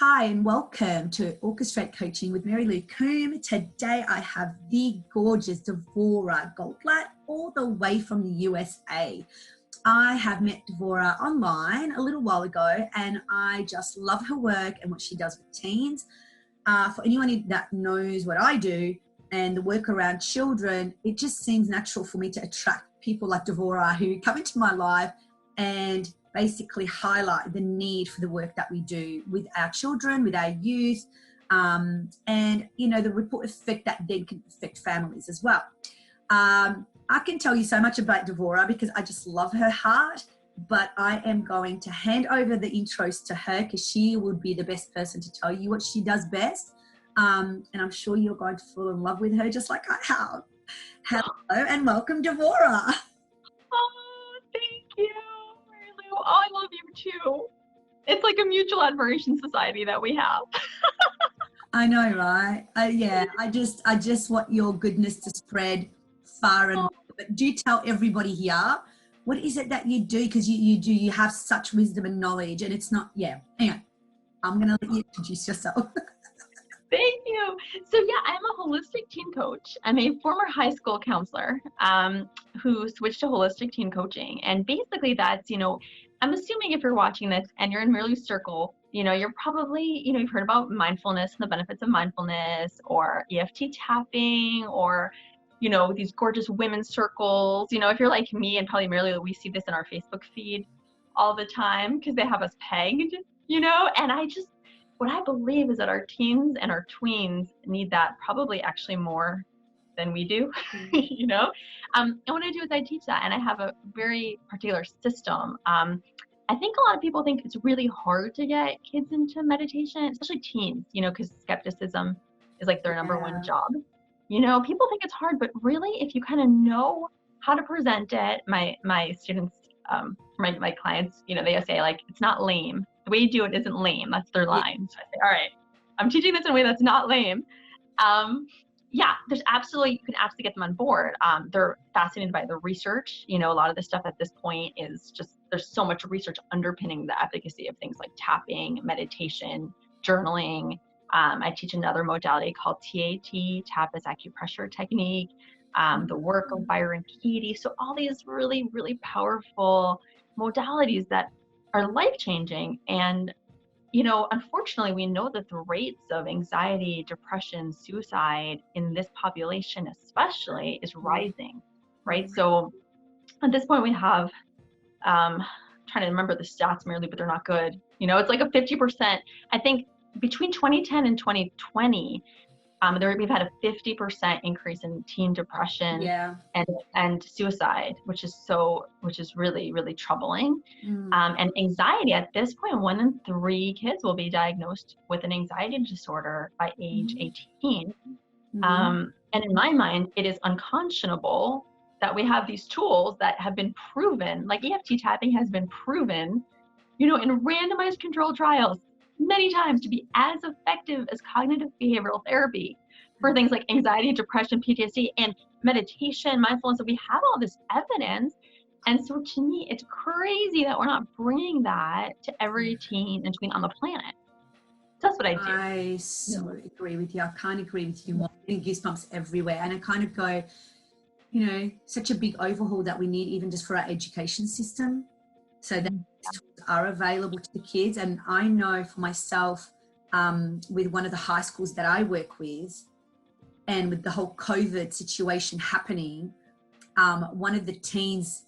Hi and welcome to Orchestrate Coaching with Mary Lou Coombe. Today I have the gorgeous Devorah Goldblatt all the way from the USA. I have met Devorah online a little while ago and I just love her work and what she does with teens. For anyone that knows what I do and the work around children, it just seems natural for me to attract people like Devorah who come into my life and basically highlight the need for the work that we do with our children, with our youth, and you know, the ripple effect that then can affect families as well. I can tell you so much about Devorah because I just love her heart, but I am going to hand over the intros to her because she would be the best person to tell you what she does best. And I'm sure you're going to fall in love with her just like I have. Hello and welcome, Devorah. Oh, thank you. Oh, I love you too. It's like a mutual admiration society that we have. I know, right? Yeah, I just want your goodness to spread far and wide. But do tell everybody here, what is it that you do? Because you have such wisdom and knowledge, and it's not, yeah. Anyway, I'm going to let you introduce yourself. Thank you. So yeah, I'm a holistic teen coach. I'm a former high school counselor who switched to holistic teen coaching. And basically that's, I'm assuming if you're watching this and you're in Mary Lou's circle, you're probably, you've heard about mindfulness and the benefits of mindfulness or EFT tapping or, these gorgeous women's circles. If you're like me and probably Mary Lou, we see this in our Facebook feed all the time because they have us pegged, and what I believe is that our teens and our tweens need that probably actually more than we do, And what I do is I teach that, and I have a very particular system. I think a lot of people think it's really hard to get kids into meditation, especially teens, because skepticism is like their number one job. People think it's hard, but really, if you kind of know how to present it, my students, my clients, they say like, it's not lame. The way you do it isn't lame. That's their line. So I say, all right, I'm teaching this in a way that's not lame. You can absolutely get them on board. They're fascinated by the research. A lot of the stuff at this point is just, there's so much research underpinning the efficacy of things like tapping, meditation, journaling. I teach another modality called TAT, tap as acupressure technique, the work of Byron Katie. So all these really, really powerful modalities that are life-changing. And, unfortunately, we know that the rates of anxiety, depression, suicide in this population especially is rising, right? So at this point we have, trying to remember the stats, Mary Lou, but they're not good. It's like a 50%, I think between 2010 and 2020, we've had a 50% increase in teen depression and suicide, which is really, really troubling. And anxiety, at this point, 1 in 3 kids will be diagnosed with an anxiety disorder by age 18. And in my mind, it is unconscionable that we have these tools that have been proven, like EFT tapping has been proven, in randomized controlled trials many times to be as effective as cognitive behavioral therapy for things like anxiety, depression, PTSD, and meditation, mindfulness. We have all this evidence. And so to me, it's crazy that we're not bringing that to every teen and tween on the planet. So that's what I do. I so agree with you. I can't agree with you more. I'm getting goosebumps everywhere. And I kind of go, such a big overhaul that we need even just for our education system. So that tools are available to the kids. And I know for myself, with one of the high schools that I work with, and with the whole COVID situation happening, one of the teens,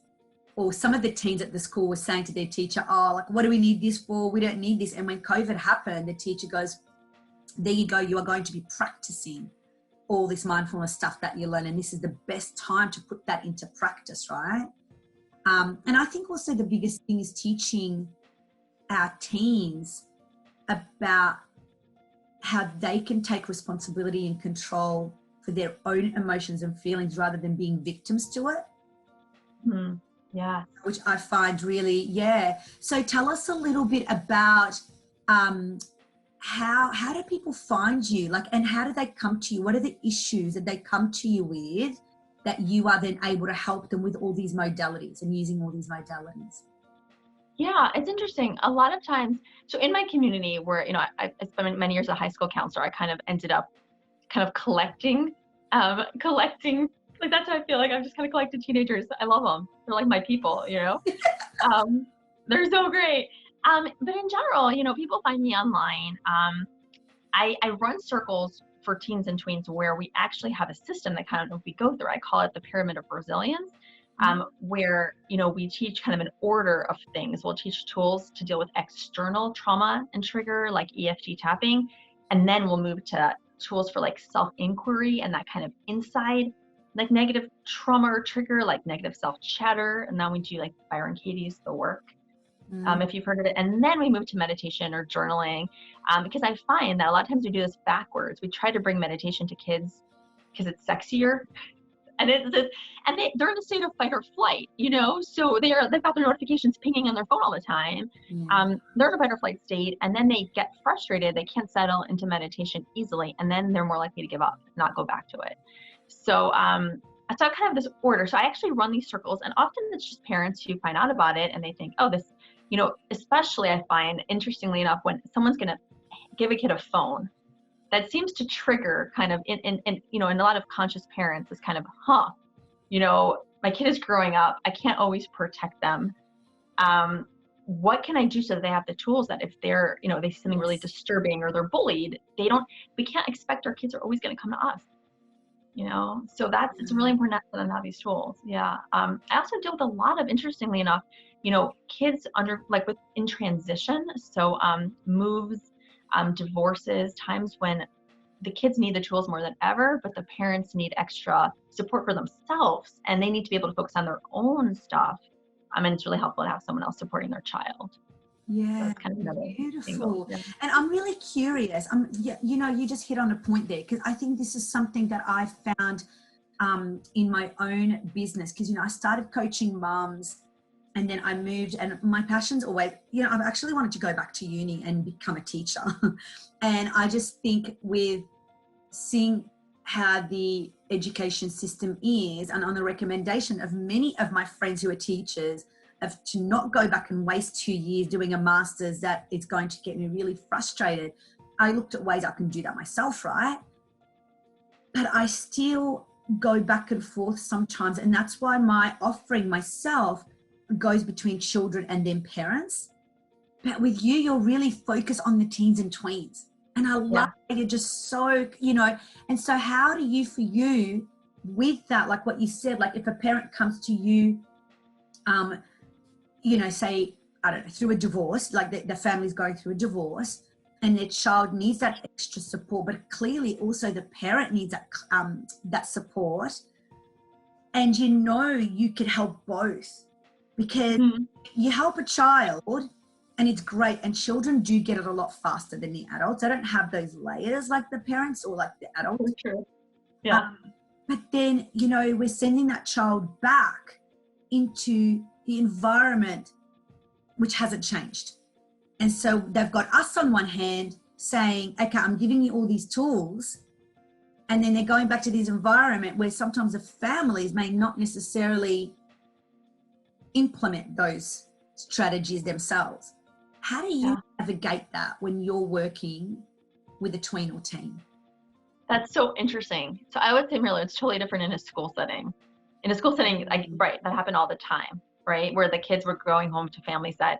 or some of the teens at the school were saying to their teacher, oh, like, what do we need this for? We don't need this. And when COVID happened, the teacher goes, there you go. You are going to be practicing all this mindfulness stuff that you learn. And this is the best time to put that into practice, right? And I think also the biggest thing is teaching our teens about how they can take responsibility and control for their own emotions and feelings rather than being victims to it. Yeah. Which I find really, So tell us a little bit about how do people find you? And how do they come to you? What are the issues that they come to you with that you are then able to help them with all these modalities and using all these modalities? Yeah, it's interesting. A lot of times, so in my community where, I spent many years as a high school counselor, I kind of ended up kind of collecting, like that's how I feel like I've just kind of collected teenagers. I love them. They're like my people, um, they're so great. But in general, people find me online. I run circles for teens and tweens where we actually have a system that kind of we go through. I call it the pyramid of resilience, where we teach kind of an order of things. We'll teach tools to deal with external trauma and trigger, like EFT tapping, and then we'll move to tools for like self-inquiry and that kind of inside, like negative trauma or trigger, like negative self-chatter, and then we do like Byron Katie's The Work. If you've heard of it. And then we move to meditation or journaling, because I find that a lot of times we do this backwards. We try to bring meditation to kids because it's sexier, and they're in a state of fight or flight, so they've got their notifications pinging on their phone all the time. They're in a fight or flight state, and then they get frustrated. They can't settle into meditation easily, and then they're more likely to give up, not go back to it. So so kind of this order. So I actually run these circles, and often it's just parents who find out about it and they think, oh, this, especially I find, interestingly enough, when someone's going to give a kid a phone, that seems to trigger kind of in a lot of conscious parents is kind of, my kid is growing up. I can't always protect them. What can I do so that they have the tools that if they're, they see something really disturbing or they're bullied, we can't expect our kids are always going to come to us. So it's really important for them to have these tools. Yeah. I also deal with a lot of, interestingly enough, kids in transition. So moves, divorces, times when the kids need the tools more than ever, but the parents need extra support for themselves, and they need to be able to focus on their own stuff. And it's really helpful to have someone else supporting their child. Yeah, so kind of beautiful. Yeah. And I'm really curious. You just hit on a point there, because I think this is something that I found in my own business. Because I started coaching moms, and then I moved, and my passion's always, I've actually wanted to go back to uni and become a teacher. And I just think with seeing how the education system is, and on the recommendation of many of my friends who are teachers, of to not go back and waste 2 years doing a master's, that it's going to get me really frustrated. I looked at ways I can do that myself, right? But I still go back and forth sometimes. And that's why my offering myself goes between children and then parents. But with you, you're really focused on the teens and tweens. And I love that you're just so, and so how do you, for you, with that, like what you said, like if a parent comes to you, say, I don't know, through a divorce, like the family's going through a divorce, and their child needs that extra support, but clearly also the parent needs that support. And you could help both, because you help a child and it's great, and children do get it a lot faster than the adults. They don't have those layers like the parents or like the adults. True. Yeah. But then, we're sending that child back into the environment which hasn't changed. And so they've got us on one hand saying, okay, I'm giving you all these tools, and then they're going back to this environment where sometimes the families may not necessarily implement those strategies themselves. How do you navigate that when you're working with a tween or teen? That's so interesting. So I would say, Myrla, it's totally different in a school setting. In a school setting, that happened all the time, right? Where the kids were going home to families that,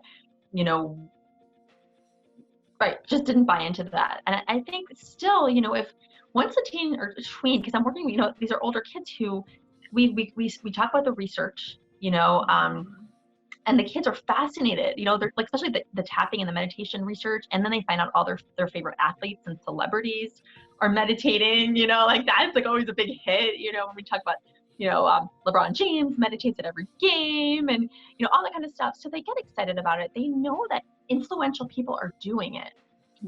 just didn't buy into that. And I think still, if once a teen or a tween, because I'm working, these are older kids who we talk about the research, and the kids are fascinated, they're like, especially the tapping and the meditation research. And then they find out all their favorite athletes and celebrities are meditating, like that's like always a big hit, when we talk about, LeBron James meditates at every game, and, all that kind of stuff. So they get excited about it. They know that influential people are doing it.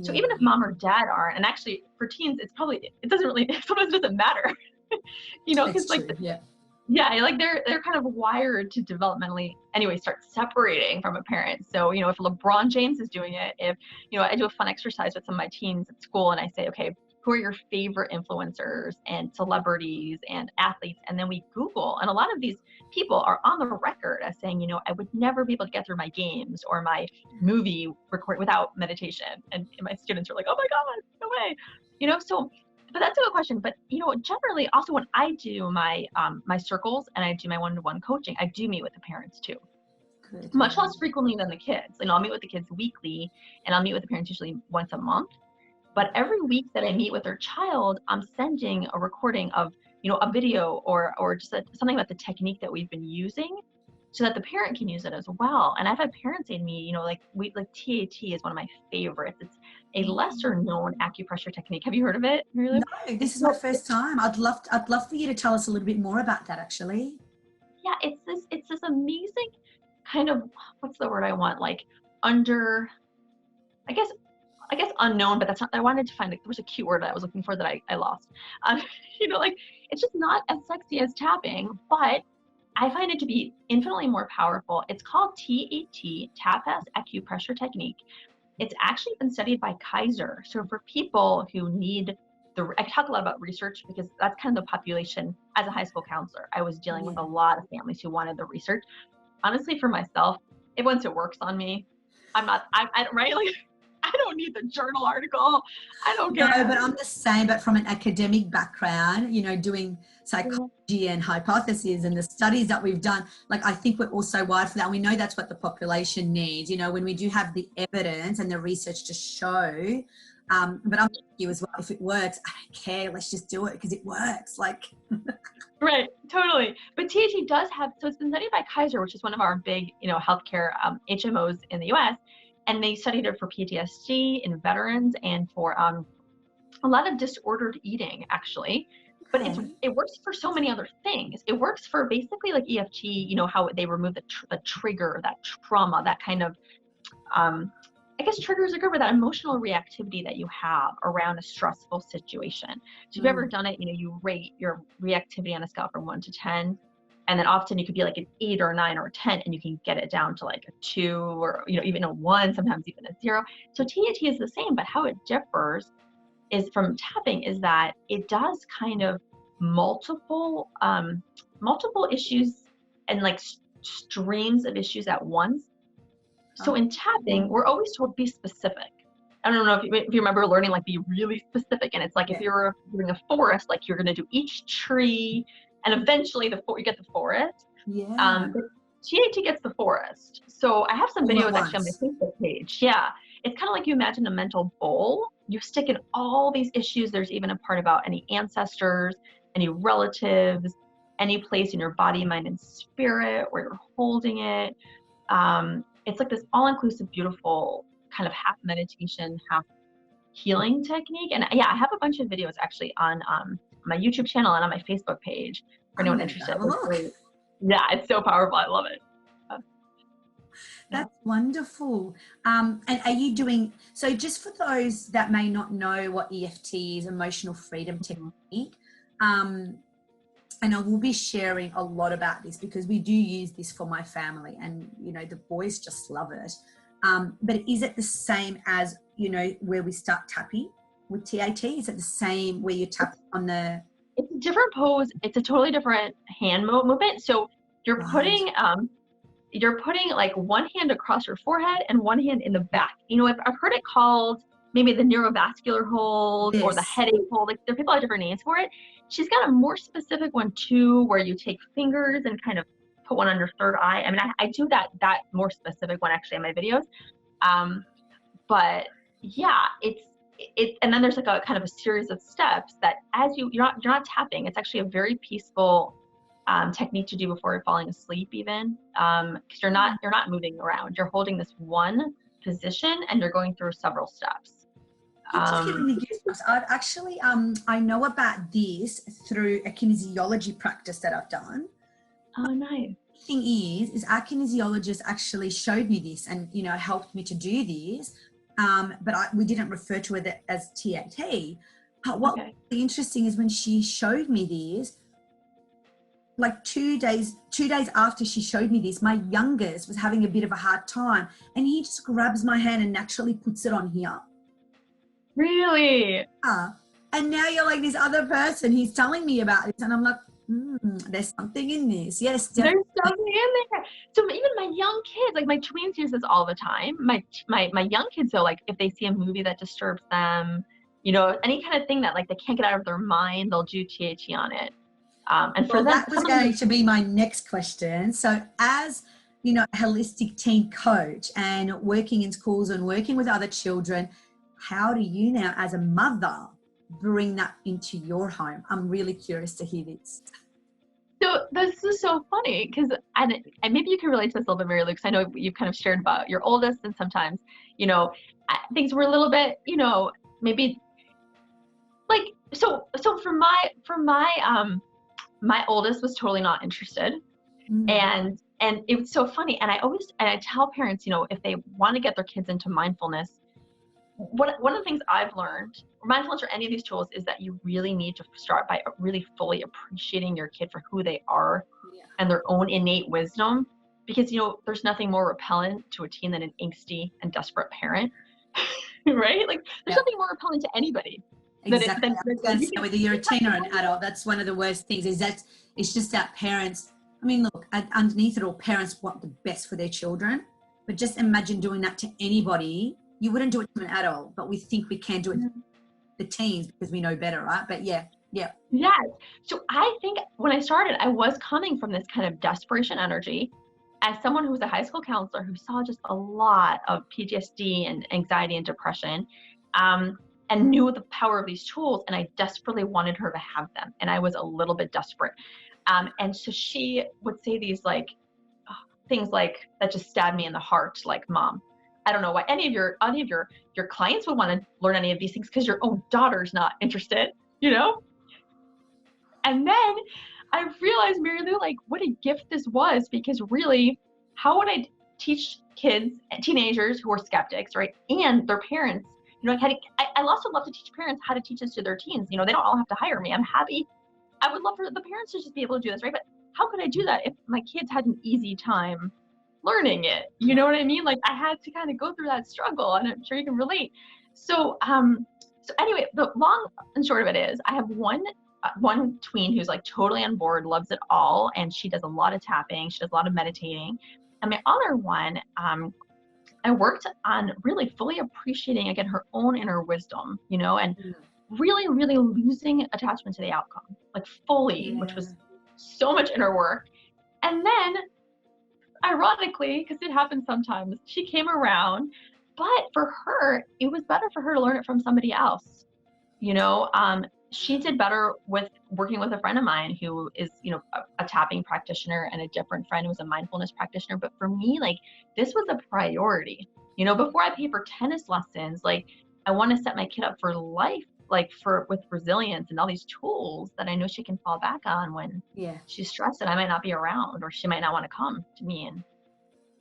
So even if mom or dad aren't, and actually for teens, sometimes it doesn't matter, because like they're kind of wired to developmentally anyway start separating from a parent. So, if LeBron James is doing it, if, I do a fun exercise with some of my teens at school, and I say, okay, who are your favorite influencers and celebrities and athletes? And then we Google, and a lot of these people are on the record as saying, you know, I would never be able to get through my games or my movie record without meditation. And my students are like, oh my God, no way. You know, so, but that's a good question. But, you know, generally also when I do my, my circles and I do my one-to-one coaching, I do meet with the parents too. Good. Much less frequently than the kids. You know, I'll meet with the kids weekly and I'll meet with the parents usually once a month. But every week that I meet with their child, I'm sending a recording of, you know, a video or just something about the technique that we've been using so that the parent can use it as well. And I've had parents say to me, you know, like TAT is one of my favorites. It's a lesser known acupressure technique. Have you heard of it, Mary Lou? No, this is my first time. I'd love for you to tell us a little bit more about that actually. Yeah, it's this amazing kind of, what's the word I want? Like under, I guess unknown, but that's not, I wanted to find, there was a cute word that I was looking for that I lost. You know, like, it's just not as sexy as tapping, but I find it to be infinitely more powerful. It's called TAT, Tap-As Acupressure Technique. It's actually been studied by Kaiser. So for people who need I talk a lot about research because that's kind of the population. As a high school counselor, I was dealing with a lot of families who wanted the research. Honestly, for myself, once it works on me, I right? Like, I don't need the journal article. I don't care. No, but I'm the same, but from an academic background, you know, doing psychology and hypotheses and the studies that we've done, like, I think we're also wired for that. We know that's what the population needs, you know, when we do have the evidence and the research to show. But I'm with you as well. If it works, I don't care. Let's just do it because it works. Like, right, totally. But TAT does have, so it's been studied by Kaiser, which is one of our big, you know, healthcare HMOs in the U.S. And they studied it for PTSD in veterans and for a lot of disordered eating, actually. But it works for so many other things. It works for basically like EFT, you know, how they remove the trigger, that trauma, that kind of, I guess triggers a good word, that emotional reactivity that you have around a stressful situation. So if you've ever done it, you know, you rate your reactivity on a scale from 1 to 10. And then often you could be like an 8 or 9 or a 10, and you can get it down to like a 2 or, you know, even a 1, sometimes even a 0. So TAT is the same, but how it differs is from tapping is that it does kind of multiple issues and like streams of issues at once. So in tapping, we're always told be specific. I don't know if you remember learning, like, be really specific. And it's like, if you're doing a forest, like, you're going to do each tree and eventually you get the forest. yeah. TAT gets the forest. So I have some videos actually on my Facebook page. Yeah. It's kind of like you imagine a mental bowl. You stick in all these issues. There's even a part about any ancestors, any relatives, any place in your body, mind, and spirit where you're holding it. It's like this all-inclusive, beautiful kind of half meditation, half healing technique. And yeah, I have a bunch of videos actually on my YouTube channel and on my Facebook page for anyone interested. Yeah, it's so powerful. I love it. That's wonderful. And are you doing, so just for those that may not know what EFT is, emotional freedom technique, and I will be sharing a lot about this because we do use this for my family and, you know, the boys just love it. But is it the same as, you know, where we start tapping with TAT? Is it the same where you tap on the... It's a different pose. It's a totally different hand movement. So you're putting like one hand across your forehead and one hand in the back. You know, I've heard it called maybe the neurovascular hold or the headache hold. Like, there are people have different names for it. She's got a more specific one too, where you take fingers and kind of put one on your third eye. I mean, I do that more specific one actually in my videos. But yeah, and then there's like a kind of a series of steps that as you're not tapping. It's actually a very peaceful technique to do before you're falling asleep even, because you're not moving around. You're holding this one position and you're going through several steps. Just giving me goosebumps. I've actually, I know about this through a kinesiology practice that I've done. Oh, nice. The thing is our kinesiologist actually showed me this and, you know, helped me to do this. But we didn't refer to it as TAT. But what was really interesting is when she showed me this, like 2 days after she showed me this, my youngest was having a bit of a hard time and he just grabs my hand and naturally puts it on here. Really? And And now you're like this other person. He's telling me about this. And I'm like, there's something in this. Yes, definitely. There's something in there. So even my young kids, like my tweens use this all the time. My young kids, though, like if they see a movie that disturbs them, you know, any kind of thing that like they can't get out of their mind, they'll do THE on it. And for them, that was going to be my next question. So as, you know, a holistic teen coach and working in schools and working with other children, how do you now as a mother bring that into your home? I'm really curious to hear this. So this is so funny because, and maybe you can relate to this a little bit, Mary Lou, because I know you've kind of shared about your oldest, and sometimes, you know, things were a little bit, you know, maybe like, so for my oldest was totally not interested. And it was so funny. And I tell parents, you know, if they want to get their kids into mindfulness, one of the things I've learned, mindfulness or any of these tools, is that you really need to start by really fully appreciating your kid for who they are and their own innate wisdom. Because, you know, there's nothing more repellent to a teen than an angsty and desperate parent, right? Like there's nothing more repellent to anybody. Exactly. Whether you're a teen or an adult, that's one of the worst things, is that it's just that parents, I mean, look, underneath it all, parents want the best for their children, but just imagine doing that to anybody. You wouldn't do it to an adult, but we think we can do it to the teens because we know better, right? But yeah. So I think when I started, I was coming from this kind of desperation energy as someone who was a high school counselor who saw just a lot of PTSD and anxiety and depression, and knew the power of these tools. And I desperately wanted her to have them. And I was a little bit desperate. And so she would say these like things like that just stabbed me in the heart, like, Mom, I don't know why any of your clients would want to learn any of these things because your own daughter's not interested, you know? And then I realized, Mary Lou, like what a gift this was, because really, how would I teach kids and teenagers who are skeptics, right? And their parents, you know, I also love to teach parents how to teach this to their teens. You know, they don't all have to hire me. I'm happy. I would love for the parents to just be able to do this, right? But how could I do that if my kids had an easy time learning it? You know what I mean? Like I had to kind of go through that struggle, and I'm sure you can relate. So anyway, the long and short of it is, I have one tween who's like totally on board, loves it all, and she does a lot of tapping, she does a lot of meditating. And my other one, I worked on really fully appreciating, again, her own inner wisdom, you know, and really, really losing attachment to the outcome, like fully, which was so much inner work. And then, ironically, because it happens sometimes, she came around, but for her, it was better for her to learn it from somebody else. You know, she did better with working with a friend of mine who is, you know, a tapping practitioner, and a different friend who was a mindfulness practitioner. But for me, like, this was a priority. You know, before I pay for tennis lessons, like, I want to set my kid up for life, like with resilience and all these tools that I know she can fall back on when she's stressed and I might not be around, or she might not want to come to me and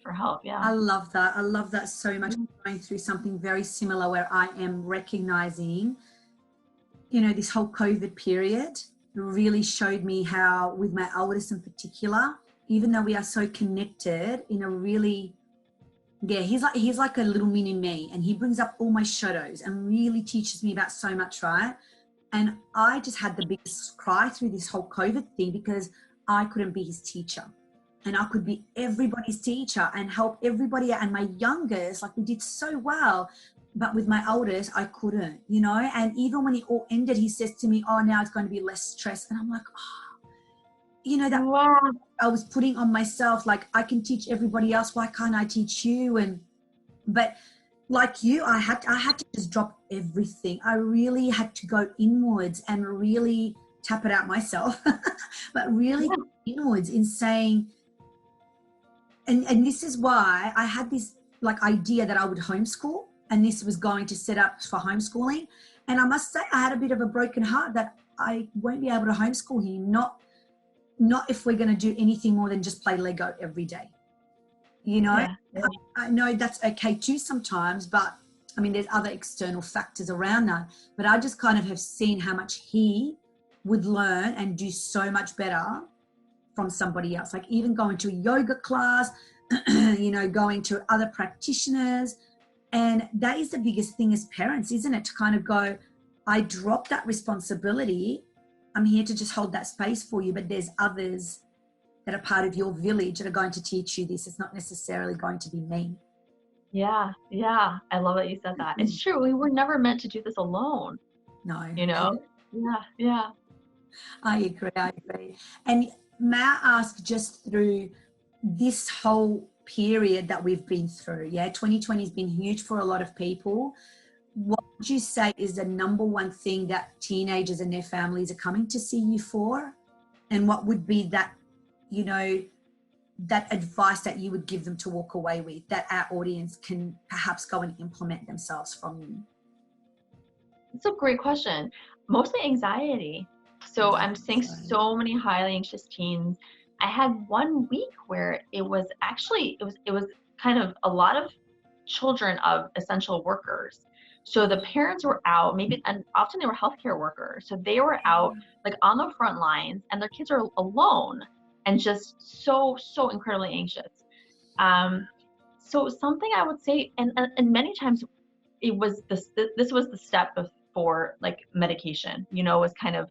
for help. Yeah. I love that. I love that so much. I'm going through something very similar where I am recognizing, you know, this whole COVID period really showed me how, with my eldest in particular, even though we are so connected in a really, he's like a little mini me, and he brings up all my shadows and really teaches me about so much, right? And I just had the biggest cry through this whole COVID thing because I couldn't be his teacher, and I could be everybody's teacher and help everybody out. And my youngest, like, we did so well, but with my eldest, I couldn't, you know? And even when it all ended, he says to me, oh, now it's going to be less stress. And I'm like, oh, you know, that I was putting on myself, like, I can teach everybody else, why can't I teach you? But like you, I had to just drop everything. I really had to go inwards and really tap it out myself, but really go inwards in saying, and this is why I had this like idea that I would homeschool, and this was going to set up for homeschooling. And I must say, I had a bit of a broken heart that I won't be able to homeschool him, not if we're going to do anything more than just play Lego every day. You know, I know that's okay too sometimes, but I mean, there's other external factors around that. But I just kind of have seen how much he would learn and do so much better from somebody else. Like even going to a yoga class, you know, going to other practitioners. And that is the biggest thing as parents, isn't it? To kind of go, I drop that responsibility. I'm here to just hold that space for you, but there's others that are part of your village that are going to teach you this. It's not necessarily going to be me. Yeah, yeah. I love that you said that. It's true. We were never meant to do this alone, No. you know? Yeah, yeah. I agree. And may I ask, just through this whole period that we've been through, 2020 has been huge for a lot of people. What would you say is the number one thing that teenagers and their families are coming to see you for? And what would be that, that advice that you would give them to walk away with, that our audience can perhaps go and implement themselves from you? It's a great question. Mostly anxiety. So I'm seeing so many highly anxious teens. I had 1 week where it was kind of a lot of children of essential workers. So the parents were out, and often they were healthcare workers. So they were out like on the front lines, and their kids are alone and just so incredibly anxious. So something I would say, and many times it was this was the step before like medication, was kind of,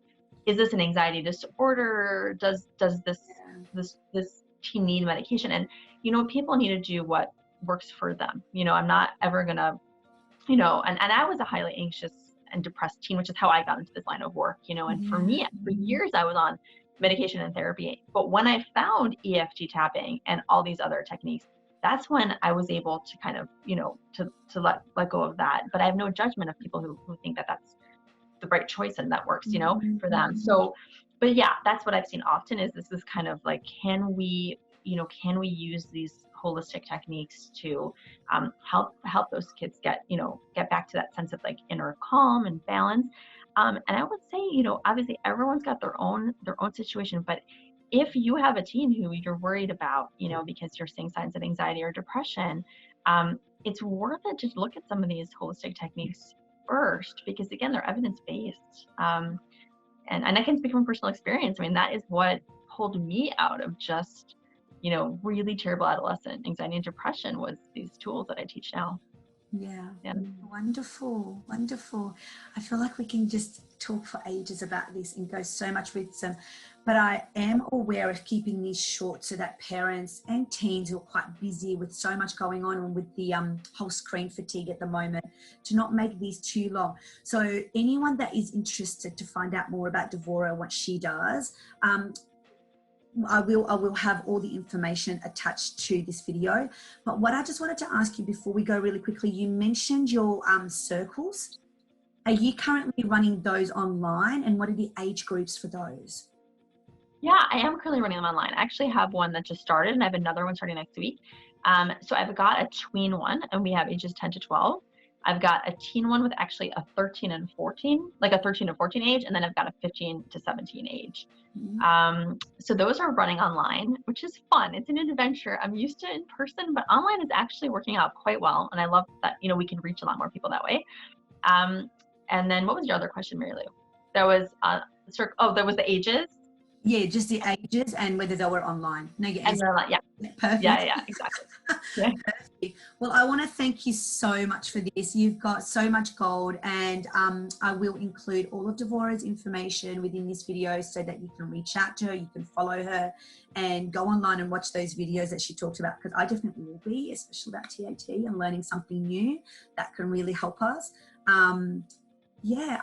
is this an anxiety disorder? Does this teen need medication? And people need to do what works for them. I'm not ever gonna, and I was a highly anxious and depressed teen, which is how I got into this line of work, and for me, for years I was on medication and therapy. But when I found EFT tapping and all these other techniques, that's when I was able to kind of, to let go of that. But I have no judgment of people who think that that's the right choice and that works, for them. So, but yeah, that's what I've seen often is this is kind of like, can we use these holistic techniques to help those kids get back to that sense of like inner calm and balance. And I would say, obviously everyone's got their own situation, but if you have a teen who you're worried about, because you're seeing signs of anxiety or depression, it's worth it to look at some of these holistic techniques first, because again, they're evidence-based. And I can speak from personal experience. I mean, that is what pulled me out of just, really terrible adolescent anxiety and depression, was these tools that I teach now. Yeah. Wonderful. I feel like we can just talk for ages about this and go so much wisdom, but I am aware of keeping these short so that parents and teens who are quite busy with so much going on and with the whole screen fatigue at the moment, to not make these too long. So anyone that is interested to find out more about Devorah and what she does, I will have all the information attached to this video. But what I just wanted to ask you before we go really quickly, you mentioned your circles. Are you currently running those online, and what are the age groups for those? Yeah, I am currently running them online. I actually have one that just started, and I have another one starting next week. So I've got a tween one, and we have ages 10 to 12. I've got a teen one with actually a 13 and 14, like a 13 to 14 age, and then I've got a 15 to 17 age. So those are running online, which is fun. It's an adventure. I'm used to in person, but online is actually working out quite well. And I love that, we can reach a lot more people that way. And then what was your other question, Mary Lou? That was, that was the ages. Yeah, just the ages and whether they were online. No, yeah. And they're like, yeah. Perfect. Yeah, exactly. Yeah. Perfect. Well, I want to thank you so much for this. You've got so much gold, and I will include all of Devorah's information within this video so that you can reach out to her, you can follow her, and go online and watch those videos that she talked about, because I definitely will be, especially about TAT and learning something new that can really help us. Yeah,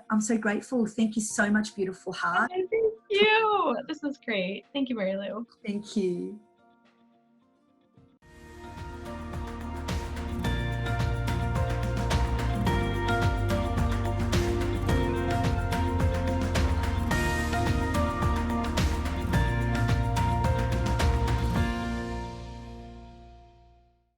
I'm so grateful. Thank you so much, beautiful heart. Thank you. This was great. Thank you, Mary Lou. Thank you.